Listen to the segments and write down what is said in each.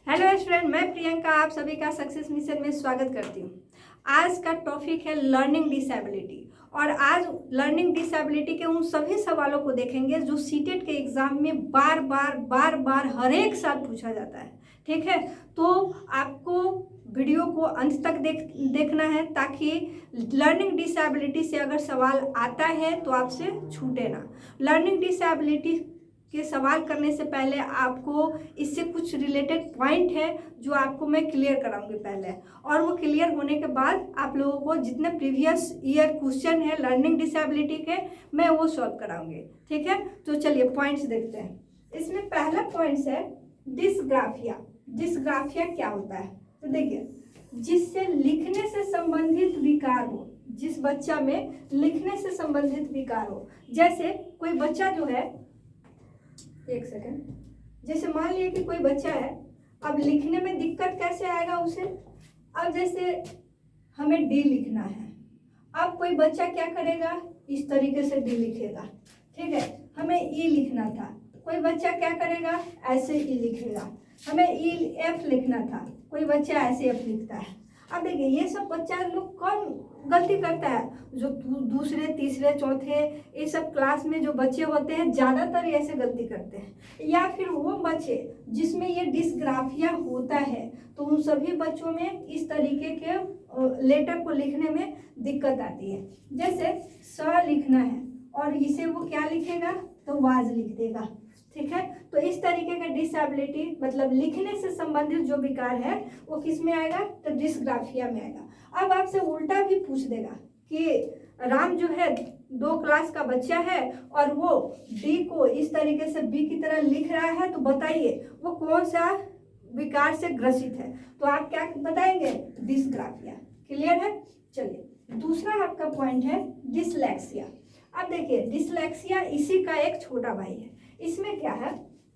Hello student, मैं प्रियंका आप सभी का सक्सेस मिशन में स्वागत करती हूँ। आज का टॉपिक है लर्निंग डिसेबिलिटी और आज लर्निंग डिसेबिलिटी के उन सभी सवालों को देखेंगे जो सीटेट के एग्जाम में बार बार हर एक साल पूछा जाता है। ठीक है, तो आपको वीडियो को अंत तक देखना है ताकि लर्निंग डिसेबिलिटी से अगर सवाल आता है तो आपसे छूटे ना। लर्निंग डिसेबिलिटी के सवाल करने से पहले आपको इससे कुछ रिलेटेड पॉइंट है जो आपको मैं क्लियर कराऊंगी पहले, और वो क्लियर होने के बाद आप लोगों को जितने प्रीवियस ईयर क्वेश्चन है लर्निंग डिसेबिलिटी के मैं वो सॉल्व कराऊंगी। ठीक है, तो चलिए पॉइंट्स देखते हैं। इसमें पहला पॉइंट है डिस्ग्राफिया। डिस्ग्राफिया क्या होता है? तो देखिए, जिससे लिखने से संबंधित विकार हो, जिस बच्चा में लिखने से संबंधित विकार हो। जैसे कोई बच्चा जो है, एक सेकंड, जैसे मान लिया कि कोई बच्चा है, अब लिखने में दिक्कत कैसे आएगा उसे? अब जैसे हमें डी लिखना है, अब कोई बच्चा क्या करेगा, इस तरीके से डी लिखेगा। ठीक है, हमें ई लिखना था, कोई बच्चा क्या करेगा, ऐसे ई लिखेगा। हमें ई एफ लिखना था, कोई बच्चा ऐसे एफ लिखता है। अब देखिए, ये सब बच्चा लोग कौन गलती करता है? जो दूसरे तीसरे चौथे ये सब क्लास में जो बच्चे होते हैं ज़्यादातर ऐसे गलती करते हैं। या फिर वो बच्चे जिसमें ये डिस्ग्राफिया होता है तो उन सभी बच्चों में इस तरीके के लेटर को लिखने में दिक्कत आती है। जैसे स लिखना है और इसे वो क्या लिखेगा, तो वाज लिख देगा। ठीक है, तो इस तरीके का डिसेबिलिटी मतलब लिखने से संबंधित जो विकार है वो किस में आएगा, तो डिस्ग्राफिया में आएगा। अब आपसे उल्टा भी पूछ देगा कि राम जो है 2 क्लास का बच्चा है और वो डी को इस तरीके से बी की तरह लिख रहा है, तो बताइए वो कौन सा विकार से ग्रसित है? तो आप क्या बताएंगे, डिस्ग्राफिया। क्लियर है? चलिए, दूसरा आपका पॉइंट है डिसलेक्सिया। अब देखिए, डिसलेक्सिया इसी का एक छोटा भाई है। इसमें क्या है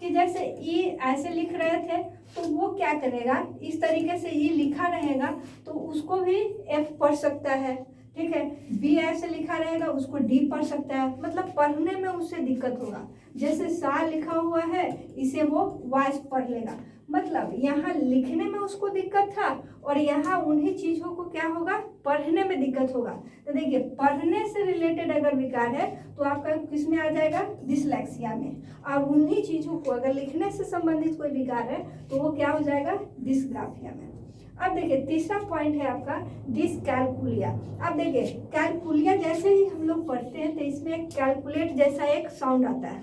कि जैसे ई ऐसे लिख रहे थे तो वो क्या करेगा, इस तरीके से ई लिखा रहेगा तो उसको भी एफ पढ़ सकता है। ठीक है, बी ऐसे लिखा रहेगा उसको डी पढ़ सकता है, मतलब पढ़ने में उससे दिक्कत होगा। जैसे सा लिखा हुआ है इसे वो वाइस पढ़ लेगा, मतलब यहाँ लिखने में उसको दिक्कत था और यहाँ उन्हीं चीज़ों को क्या होगा, पढ़ने में दिक्कत होगा। तो देखिए, पढ़ने से रिलेटेड अगर विकार है तो आपका किस में आ जाएगा, डिसलेक्सिया में। और उन्हीं चीज़ों को अगर लिखने से संबंधित कोई विकार है तो वो क्या हो जाएगा, डिस्ग्राफिया में। अब देखिए, तीसरा पॉइंट है आपका डिसकैलकुलिया। अब देखिए, कैलकुलिया जैसे ही हम लोग पढ़ते हैं तो इसमें एक कैलकुलेट जैसा एक साउंड आता है।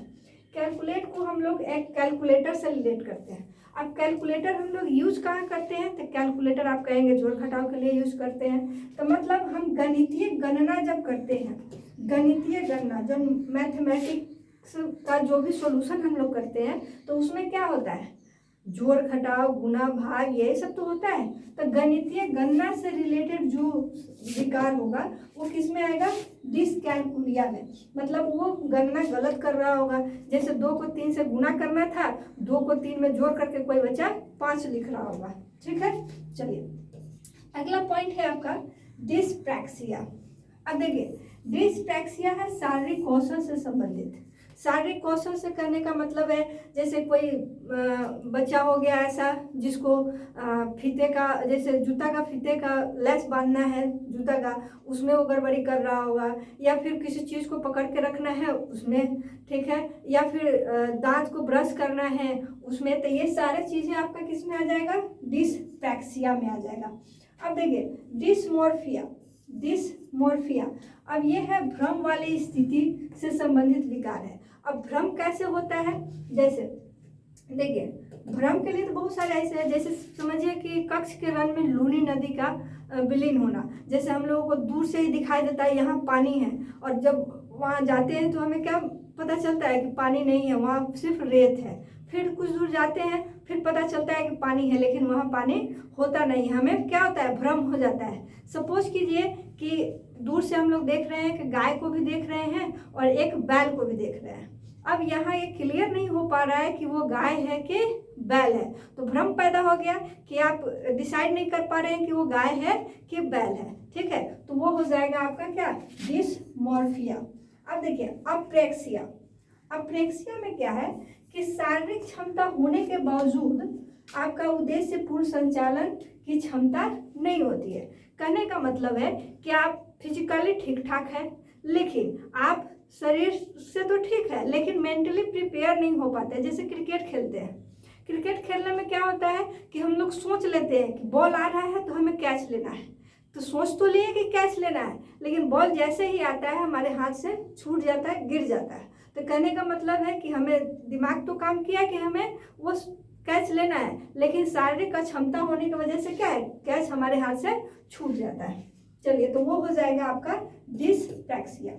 कैलकुलेट को हम लोग एक कैलकुलेटर से रिलेट करते हैं। अब कैलकुलेटर हम लोग यूज कहाँ करते हैं, तो कैलकुलेटर आप कहेंगे जोड़ घटाव के लिए यूज करते हैं। तो मतलब हम गणितीय गणना जब करते हैं, गणितीय गणना जो मैथमेटिक्स का जो भी सॉल्यूशन हम लोग करते हैं तो उसमें क्या होता है, जोड़ घटाव गुना भाग ये सब तो होता है। तो गणितीय गणना से रिलेटेड जो विकार होगा वो किस में आएगा, डिसकैलकुलिया में। मतलब वो गणना गलत कर रहा होगा। जैसे 2 को 3 से गुना करना था, 2 को 3 में जोड़ करके कोई बच्चा 5 लिख रहा होगा। ठीक है, चलिए अगला पॉइंट है आपका डिस्प्रैक्सिया। अब देखिए, डिस्प्रैक्सिया है शारीरिक कौशल से संबंधित। शारीरिक कौशल से करने का मतलब है जैसे कोई बच्चा हो गया ऐसा जिसको फीते का, जैसे जूता का फीते का लेस बांधना है जूता का, उसमें वो गड़बड़ी कर रहा होगा, या फिर किसी चीज़ को पकड़ के रखना है उसमें। ठीक है, या फिर दांत को ब्रश करना है उसमें। तो ये सारे चीज़ें आपका किस में आ जाएगा, डिस्प्रैक्सिया में आ जाएगा। अब देखिए, डिसमॉर्फिया। डिसमॉर्फिया अब ये है भ्रम वाली स्थिति से संबंधित विकार है। अब भ्रम कैसे होता है, जैसे देखिए, भ्रम के लिए तो बहुत सारे ऐसे हैं। जैसे समझिए कि कक्ष के रन में लूनी नदी का विलीन होना। जैसे हम लोगों को दूर से ही दिखाई देता है यहाँ पानी है, और जब वहाँ जाते हैं तो हमें क्या पता चलता है कि पानी नहीं है, वहाँ सिर्फ रेत है। फिर कुछ दूर जाते हैं फिर पता चलता है कि पानी है, लेकिन वहाँ पानी होता नहीं। हमें क्या होता है, भ्रम हो जाता है। सपोज कीजिए कि दूर से हम लोग देख रहे हैं कि गाय को भी देख रहे हैं और एक बैल को भी देख रहे हैं। अब यहाँ ये क्लियर नहीं हो पा रहा है कि वो गाय है कि बैल है, तो भ्रम पैदा हो गया कि आप डिसाइड नहीं कर पा रहे हैं कि वो गाय है कि बैल है। ठीक है, तो वो हो जाएगा आपका क्या, डिसमॉर्फिया। अब देखिए, अप्रेक्सिया। अप्रेक्सिया में क्या है कि शारीरिक क्षमता होने के बावजूद आपका उद्देश्य पूर्ण संचालन की क्षमता नहीं होती है। कहने का मतलब है कि आप फिजिकली ठीक ठाक है, लेकिन आप शरीर से तो ठीक है लेकिन मेंटली प्रिपेयर नहीं हो पाते। जैसे क्रिकेट खेलते हैं, क्रिकेट खेलने में क्या होता है कि हम लोग सोच लेते हैं कि बॉल आ रहा है तो हमें कैच लेना है, तो सोच तो लिए कि कैच लेना है, लेकिन बॉल जैसे ही आता है हमारे हाथ से छूट जाता है, गिर जाता है। तो कहने का मतलब है कि हमें दिमाग तो काम किया कि हमें वो कैच लेना है, लेकिन शारीरिक अक्षमता होने की वजह से क्या है, कैच हमारे हाथ से छूट जाता है। चलिए, तो वो हो जाएगा आपका डिसप्रैक्सिया।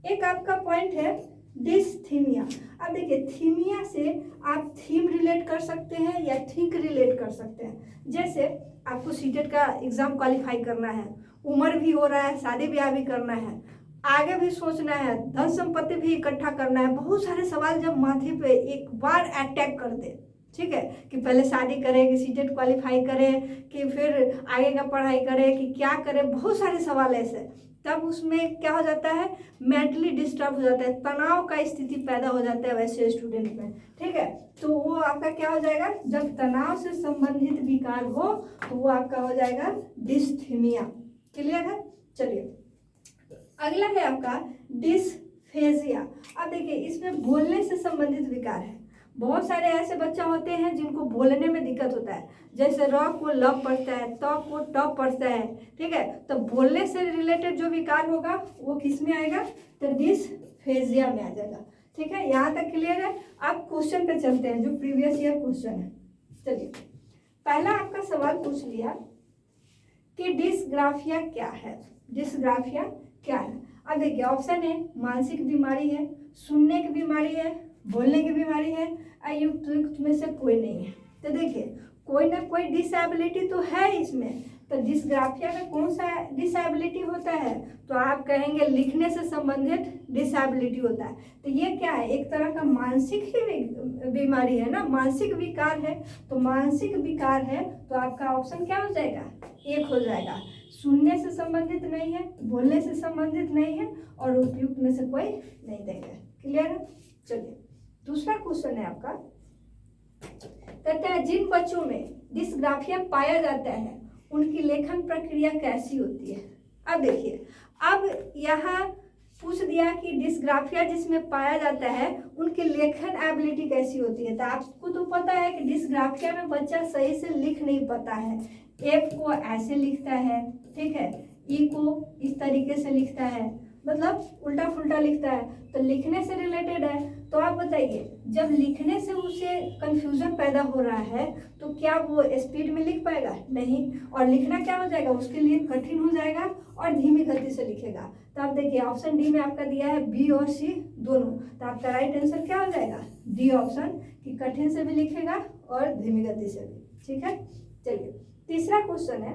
एक आपका पॉइंट है डिसथीमिया। अब देखिए, थीमिया से आप थीम रिलेट कर सकते हैं या थिंक रिलेट कर सकते हैं। जैसे आपको सीटेट का एग्जाम क्वालिफाई करना है, उम्र भी हो रहा है, शादी ब्याह भी करना है, आगे भी सोचना है, धन संपत्ति भी इकट्ठा करना है, बहुत सारे सवाल जब माथे पे एक बार अटैक कर दे, ठीक है, कि पहले शादी करें, कि सीटेट क्वालिफाई करें, कि फिर आगे का पढ़ाई करें, कि क्या करें, बहुत सारे सवाल ऐसे, तब उसमें क्या हो जाता है, मेंटली डिस्टर्ब हो जाता है, तनाव का स्थिति पैदा हो जाता है वैसे स्टूडेंट में, ठीक है। तो वो आपका क्या हो जाएगा, जब तनाव से संबंधित विकार हो तो वो आपका हो जाएगा डिसथीमिया। क्लियर है। चलिए, अगला है आपका डिसफेजिया। अब देखिए, इसमें बोलने से संबंधित विकार है। बहुत सारे ऐसे बच्चे होते हैं जिनको बोलने में दिक्कत होता है, जैसे र को ल पढ़ता है, त को ट पढ़ता है, ठीक है। तो बोलने से रिलेटेड जो विकार होगा वो किस में आएगा, तो डिसफेजिया में आ जाएगा। ठीक है, यहाँ तक क्लियर है। आप क्वेश्चन पे चलते हैं जो प्रीवियस ईयर क्वेश्चन है। चलिए, पहला आपका सवाल पूछ लिया कि डिसग्राफिया क्या है। डिसग्राफिया क्या है। अब देखिए, ऑप्शन है मानसिक बीमारी है, सुनने की बीमारी है, बोलने की बीमारी है, अयुक्त में से कोई नहीं है। तो देखिए, कोई ना कोई डिसेबिलिटी तो है इसमें। तो डिसग्राफिया में कौन सा डिसेबिलिटी होता है, तो आप कहेंगे लिखने से संबंधित डिसेबिलिटी होता है। तो ये क्या है, एक तरह का मानसिक ही बीमारी है ना, मानसिक विकार है। तो मानसिक विकार है तो आपका ऑप्शन क्या हो जाएगा, एक हो जाएगा। सुनने से संबंधित नहीं है, बोलने से संबंधित नहीं है और उपयुक्त में से कोई नहीं देगा। क्लियर है। चलिए, दूसरा क्वेश्चन है आपका, कहता है जिन बच्चों में डिसग्राफिया पाया जाता है उनकी लेखन प्रक्रिया कैसी होती है। अब देखिए, अब यहाँ पूछ दिया कि डिसग्राफिया जिसमें पाया जाता है उनकी लेखन एबिलिटी कैसी होती है। तो आपको तो पता है कि डिसग्राफिया में बच्चा सही से लिख नहीं पाता है, एफ को ऐसे लिखता है, ठीक है, ई को इस तरीके से लिखता है, मतलब उल्टा फुल्टा लिखता है। तो लिखने से रिलेटेड है। तो आप बताइए, जब लिखने से उसे कंफ्यूजन पैदा हो रहा है तो क्या वो स्पीड में लिख पाएगा, नहीं, और लिखना क्या हो जाएगा उसके लिए कठिन हो जाएगा और धीमी गति से लिखेगा। तो आप देखिए, ऑप्शन डी में आपका दिया है बी और सी दोनों। तो आपका राइट आंसर क्या हो जाएगा, डी ऑप्शन, कि कठिन से भी लिखेगा और धीमी गति से भी। ठीक है। चलिए, तीसरा क्वेश्चन है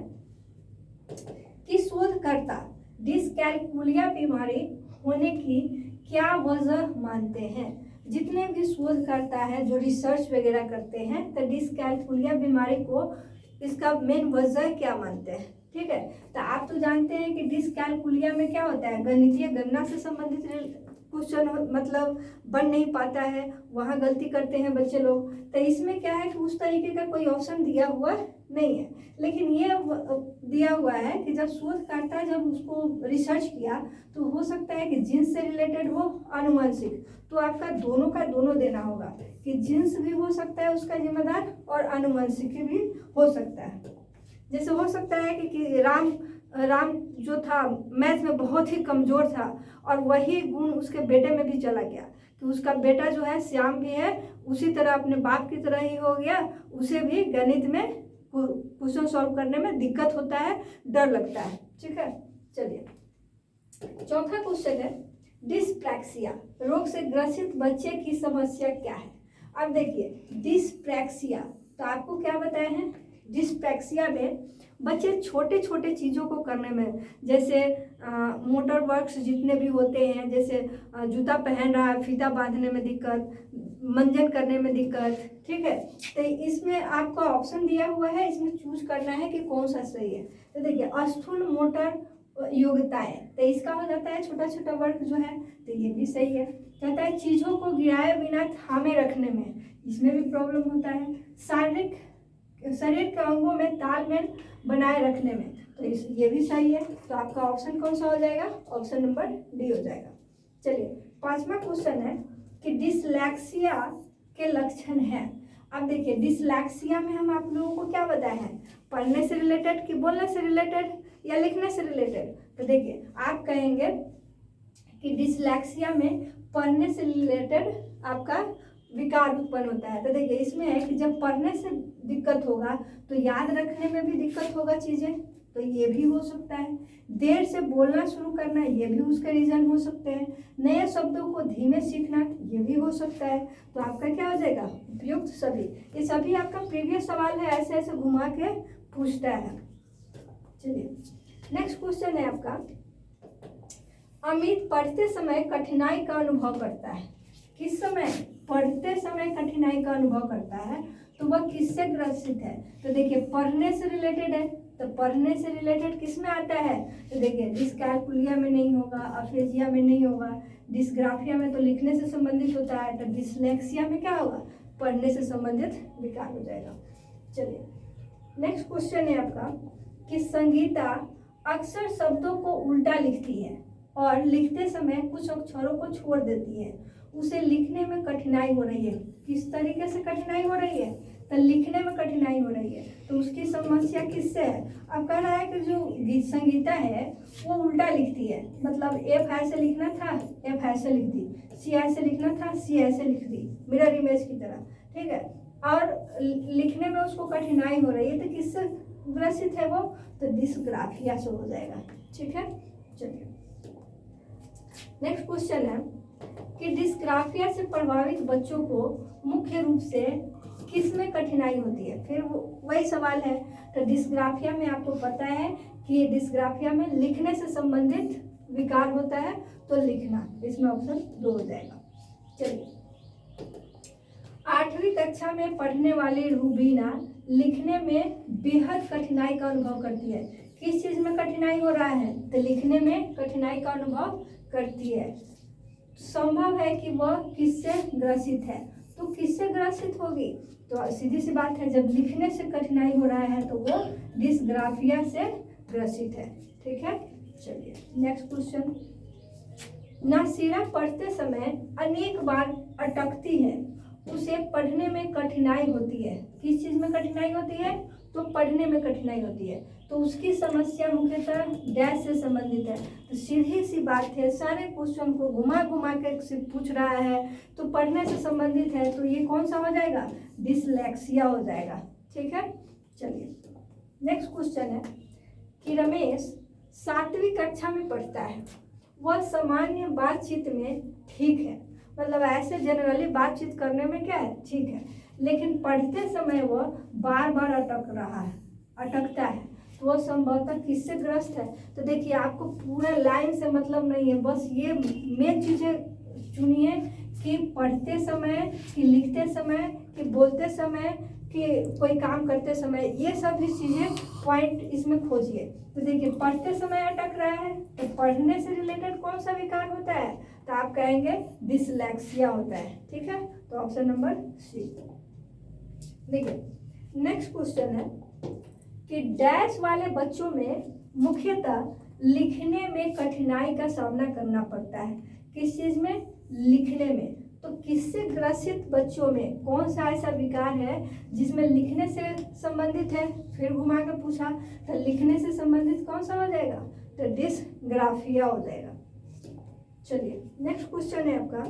कि शोधकर्ता डिसकैल्कुलिया बीमारी होने की क्या वजह मानते हैं। जितने भी शोधकर्ता है जो रिसर्च वगैरह करते हैं, तो डिसकैल्कुलिया बीमारी को इसका मेन वजह क्या मानते हैं। ठीक है, तो आप तो जानते हैं कि डिसकैल्कुलिया में क्या होता है, गणितीय गणना से संबंधित क्वेश्चन मतलब बन नहीं पाता है, वहाँ गलती करते हैं बच्चे लोग। तो इसमें क्या है कि उस तरीके का कोई ऑप्शन दिया हुआ नहीं है, लेकिन ये दिया हुआ है कि जब शोधकर्ता जब उसको रिसर्च किया तो हो सकता है कि जीन्स से रिलेटेड हो, आनुवंशिक। तो आपका दोनों का दोनों देना होगा कि जीन्स भी हो सकता है उसका जिम्मेदार और आनुवंशिक भी हो सकता है। जैसे हो सकता है कि राम जो था मैथ में बहुत ही कमज़ोर था और वही गुण उसके बेटे में भी चला गया, कि उसका बेटा जो है श्याम भी है उसी तरह अपने बाप की तरह ही हो गया, उसे भी गणित में क्वेश्चन सॉल्व करने में दिक्कत होता है, डर लगता है। ठीक है। चलिए, चौथा क्वेश्चन है डिसप्रैक्सिया रोग से ग्रसित बच्चे की समस्या क्या है। अब देखिए, डिसप्रैक्सिया तो आपको क्या बताया है, डिसप्रैक्सिया में बच्चे छोटे छोटे चीज़ों को करने में, जैसे मोटर वर्क्स जितने भी होते हैं, जैसे जूता पहन रहा है, फीता बांधने में दिक्कत, मंजन करने में दिक्कत। ठीक है, तो इसमें आपका ऑप्शन दिया हुआ है, इसमें चूज करना है कि कौन सा सही है। तो देखिए, अस्थूल मोटर योग्यताएं, तो इसका हो जाता है छोटा छोटा वर्क जो है, तो ये भी सही है। कहता है चीज़ों को गिराए बिना थामे रखने में, इसमें भी प्रॉब्लम होता है। शारीरिक शरीर के अंगों में तालमेल बनाए रखने में। तो ये भी सही है। तो आपका ऑप्शन कौन सा हो जाएगा? ऑप्शन नंबर डी हो जाएगा। चलिए 5वां क्वेश्चन है कि डिसलेक्सिया के लक्षण हैं। अब देखिए डिसलेक्सिया में हम आप लोगों को क्या बताए हैं? पढ़ने से रिलेटेड कि बोलने से रिलेटेड या लिखने से रिलेटेड? तो देखिए आप कहेंगे कि डिसलेक्सिया में पढ़ने से रिलेटेड आपका विकार उत्पन्न होता है। तो देखिए इसमें है कि जब पढ़ने से दिक्कत होगा तो याद रखने में भी दिक्कत होगा चीज़ें, तो ये भी हो सकता है। देर से बोलना शुरू करना, ये भी उसके रीज़न हो सकते हैं। नए शब्दों को धीमे सीखना, ये भी हो सकता है। तो आपका क्या हो जाएगा? उपयुक्त सभी। ये सभी आपका प्रीवियस सवाल है, ऐसे ऐसे घुमा के पूछता है। चलिए नेक्स्ट क्वेश्चन है आपका, अमित पढ़ते समय कठिनाई का अनुभव करता है। किस समय? पढ़ते समय कठिनाई का अनुभव करता है। तो वह किससे ग्रसित है? तो देखिए पढ़ने से रिलेटेड है, तो पढ़ने से रिलेटेड किस में आता है? तो देखिए डिस्कैलकुलिया में नहीं होगा, अफेजिया में नहीं होगा, डिस्ग्राफिया में तो लिखने से संबंधित होता है। तो डिसलेक्सिया में क्या होगा? पढ़ने से संबंधित विकार हो जाएगा। चलिए नेक्स्ट क्वेश्चन है आपका कि संगीता अक्सर शब्दों को उल्टा लिखती है और लिखते समय कुछ अक्षरों को छोड़ देती है। उसे लिखने में कठिनाई हो रही है। किस तरीके से कठिनाई हो रही है? तो लिखने में कठिनाई हो रही है। तो उसकी समस्या किससे है? अब कह रहा है कि जो संगीता है वो उल्टा लिखती है, मतलब एफ ऐसे लिखना था, एफ ऐसे लिख दी, सी ऐसे लिखना था, सी ऐसे लिख दी, मिरर इमेज की तरह, ठीक है। और लिखने में उसको कठिनाई हो रही है। तो किससे ग्रसित है वो? तो डिस्ग्राफिया से हो जाएगा, ठीक है। चलिए नेक्स्ट क्वेश्चन है कि डिस्ग्राफिया से प्रभावित बच्चों को मुख्य रूप से किस में कठिनाई होती है? फिर वही सवाल है। तो डिस्ग्राफिया में आपको पता है कि डिस्ग्राफिया में लिखने से संबंधित विकार होता है, तो लिखना, इसमें ऑप्शन 2 हो जाएगा। चलिए 8वीं कक्षा में पढ़ने वाली रूबीना लिखने में बेहद कठिनाई का अनुभव करती है। किस चीज़ में कठिनाई हो रहा है? तो लिखने में कठिनाई का अनुभव करती है। संभव है कि वह किससे ग्रसित है? तो किससे ग्रसित होगी? तो सीधी सी बात है, जब लिखने से कठिनाई हो रहा है तो वो डिस्ग्राफिया से ग्रसित है, ठीक है। चलिए नेक्स्ट क्वेश्चन, नासिरा पढ़ते समय अनेक बार अटकती है, उसे पढ़ने में कठिनाई होती है। किस चीज़ में कठिनाई होती है? तो पढ़ने में कठिनाई होती है। तो उसकी समस्या मुख्यतः डैश से संबंधित है। तो सीधी सी बात है, सारे क्वेश्चन को घुमा घुमा के पूछ रहा है, तो पढ़ने से संबंधित है, तो ये कौन सा हो जाएगा? डिसलेक्सिया हो जाएगा, ठीक है। चलिए नेक्स्ट क्वेश्चन है कि रमेश 7वीं कक्षा में पढ़ता है, वह सामान्य बातचीत में ठीक है, मतलब ऐसे जनरली बातचीत करने में क्या है? ठीक है, लेकिन पढ़ते समय वह बार बार अटकता है। तो वह संभवतः किससे ग्रस्त है? तो देखिए आपको पूरा लाइन से मतलब नहीं है, बस ये मेन चीज़ें चुनिए कि पढ़ते समय, कि लिखते समय, कि बोलते समय, कि कोई काम करते समय, ये सभी चीज़ें पॉइंट इसमें खोजिए। तो देखिए पढ़ते समय अटक रहा है, तो पढ़ने से रिलेटेड कौन सा विकार होता है? तो आप कहेंगे डिसलेक्सिया होता है, ठीक है। तो ऑप्शन नंबर सी। देखिए नेक्स्ट क्वेश्चन है कि डैश वाले बच्चों में मुख्यतः लिखने में कठिनाई का सामना करना पड़ता है। किस चीज़ में? लिखने में। तो किससे ग्रसित बच्चों में कौन सा ऐसा विकार है जिसमें लिखने से संबंधित है? फिर घुमा के पूछा, तो लिखने से संबंधित कौन सा हो जाएगा? तो डिस्ग्राफिया हो जाएगा। चलिए नेक्स्ट क्वेश्चन है आपका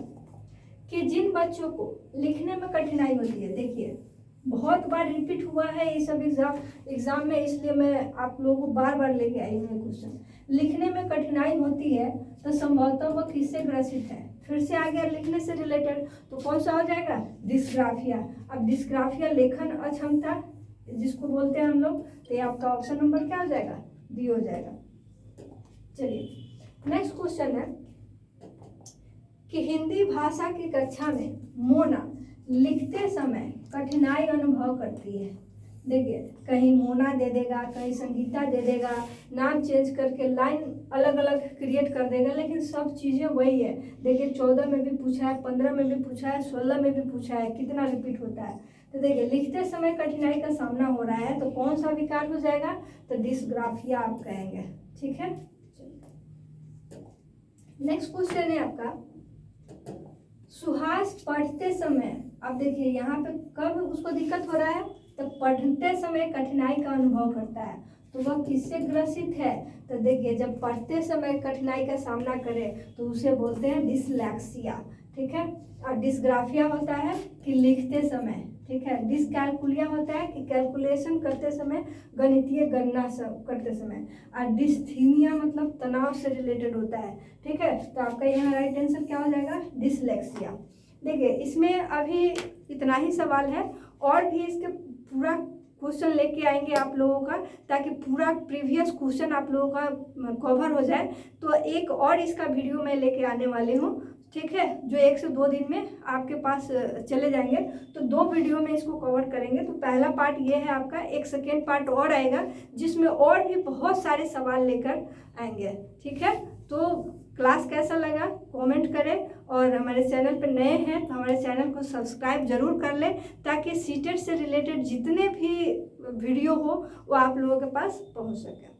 कि जिन बच्चों को लिखने में कठिनाई होती है, देखिए बहुत बार रिपीट हुआ है ये सब एग्जाम में, इसलिए मैं आप लोगों को बार बार लेके आई हूँ क्वेश्चन। लिखने में कठिनाई होती है तो संभवतः वह किससे ग्रसित है? फिर से आ गया लिखने से रिलेटेड, तो कौन सा हो जाएगा? डिस्ग्राफिया। अब डिस्ग्राफिया लेखन अक्षमता जिसको बोलते हैं हम लोग, तो ये आपका ऑप्शन नंबर क्या हो जाएगा? बी हो जाएगा। चलिए नेक्स्ट क्वेश्चन है कि हिंदी भाषा की कक्षा में मोना लिखते समय कठिनाई अनुभव करती है। देखिए कहीं मोना दे देगा, कहीं संगीता दे देगा, नाम चेंज करके लाइन अलग अलग क्रिएट कर देगा, लेकिन सब चीज़ें वही है। देखिए 14 में भी पूछा है, 15 में भी पूछा है, 16 में भी पूछा है, कितना रिपीट होता है। तो देखिए लिखते समय कठिनाई का सामना हो रहा है तो कौन सा विकार हो जाएगा, तो डिस्ग्राफिया आप कहेंगे। ठीक है, नेक्स्ट क्वेश्चन है आपका, सुहास पढ़ते समय, अब देखिए यहाँ पे कब उसको दिक्कत हो रहा है, तो पढ़ते समय कठिनाई का अनुभव करता है, तो वह किससे ग्रसित है, तो देखिए जब पढ़ते समय कठिनाई का सामना करे तो उसे बोलते हैं डिसलेक्सिया। ठीक है, और डिस्ग्राफिया होता है कि लिखते समय, ठीक है, डिसकैलकुलिया होता है कि कैलकुलेशन करते समय, गणितीय गणना करते समय, और डिस्थीनिया मतलब तनाव से रिलेटेड होता है। ठीक है, तो आपका यहाँ राइट आंसर क्या हो जाएगा, डिसलेक्सिया। देखिए इसमें अभी इतना ही सवाल है, और भी इसके पूरा क्वेश्चन लेके आएंगे आप लोगों का, ताकि पूरा प्रीवियस क्वेश्चन आप लोगों का कवर हो जाए। तो एक और इसका वीडियो मैं लेके आने वाली हूँ, ठीक है, जो 1 से 2 दिन में आपके पास चले जाएंगे, तो 2 वीडियो में इसको कवर करेंगे। तो पहला पार्ट ये है आपका, एक सेकेंड पार्ट और आएगा जिसमें और भी बहुत सारे सवाल लेकर आएंगे। ठीक है, तो क्लास कैसा लगा कमेंट करें, और हमारे चैनल पर नए हैं तो हमारे चैनल को सब्सक्राइब जरूर कर लें, ताकि सीटेट से रिलेटेड जितने भी वीडियो हो वो आप लोगों के पास पहुंच सके।